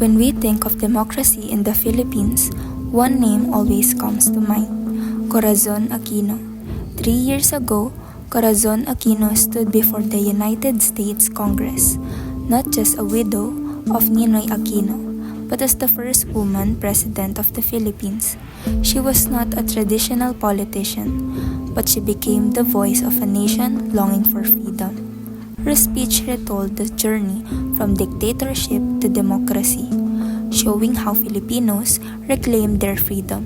When we think of democracy in the Philippines, one name always comes to mind: Corazon Aquino. 3 years ago, Corazon Aquino stood before the United States Congress, not just a widow of Ninoy Aquino, but as the first woman president of the Philippines. She was not a traditional politician, but she became the voice of a nation longing for freedom. Her speech retold the journey from dictatorship to democracy, showing how Filipinos reclaimed their freedom.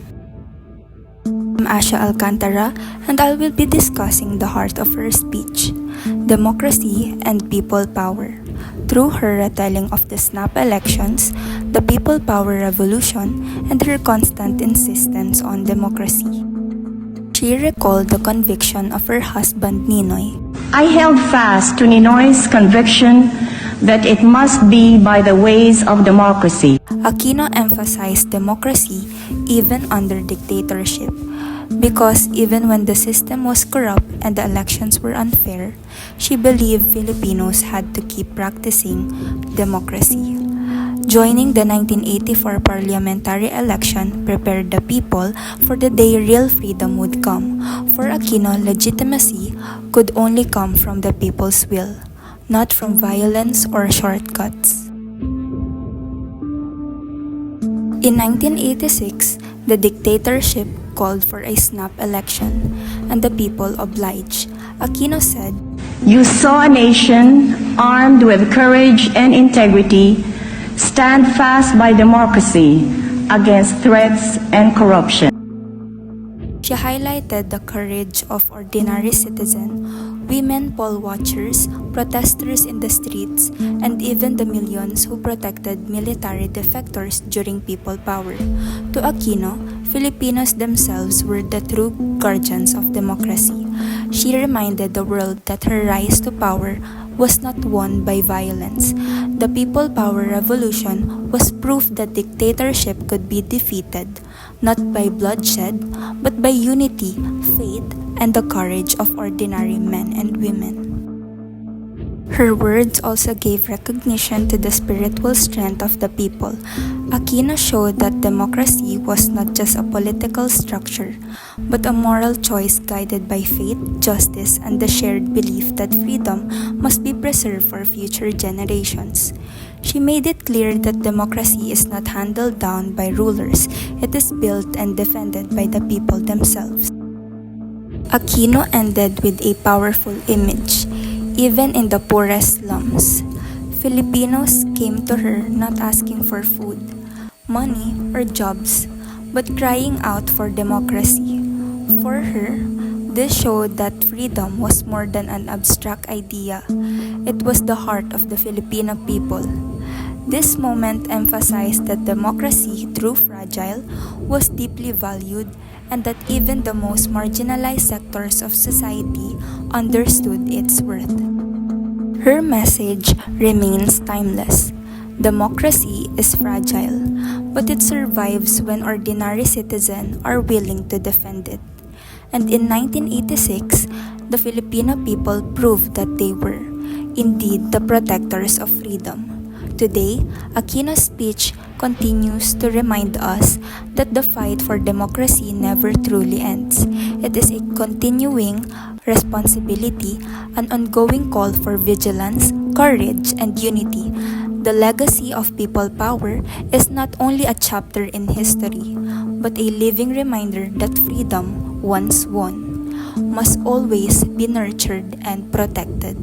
I'm Asha Alcantara, and I will be discussing the heart of her speech: democracy and people power. Through her retelling of the snap elections, the people power revolution, and her constant insistence on democracy. She recalled the conviction of her husband Ninoy. I held fast to Ninoy's conviction that it must be by the ways of democracy. Aquino emphasized democracy even under dictatorship, because even when the system was corrupt and the elections were unfair, she believed Filipinos had to keep practicing democracy. Joining the 1984 parliamentary election prepared the people for the day real freedom would come. For Aquino, legitimacy could only come from the people's will, not from violence or shortcuts. In 1986, the dictatorship called for a snap election, and the people obliged. Aquino said, You saw a nation armed with courage and integrity stand fast by democracy against threats and corruption. She highlighted the courage of ordinary citizens, women poll watchers, protesters in the streets, and even the millions who protected military defectors during people power. To Aquino, Filipinos themselves were the true guardians of democracy. She reminded the world that her rise to power was not won by violence. The people power revolution was proof that dictatorship could be defeated, not by bloodshed, but by unity, faith, and the courage of ordinary men and women. Her words also gave recognition to the spiritual strength of the people. Aquino showed that democracy was not just a political structure, but a moral choice guided by faith, justice, and the shared belief that freedom must be preserved for future generations. She made it clear that democracy is not handed down by rulers, it is built and defended by the people themselves. Aquino ended with a powerful image. Even in the poorest slums, Filipinos came to her not asking for food, money, or jobs, but crying out for democracy. For her, this showed that freedom was more than an abstract idea. It was the heart of the Filipino people. This moment emphasized that democracy, though fragile, was deeply valued, and that even the most marginalized sectors of society understood its worth. Her message remains timeless. Democracy is fragile, but it survives when ordinary citizens are willing to defend it. And in 1986, the Filipino people proved that they were, indeed, the protectors of freedom. Today, Aquino's speech continues to remind us that the fight for democracy never truly ends. It is a continuing responsibility, an ongoing call for vigilance, courage, and unity. The legacy of people power is not only a chapter in history, but a living reminder that freedom, once won, must always be nurtured and protected.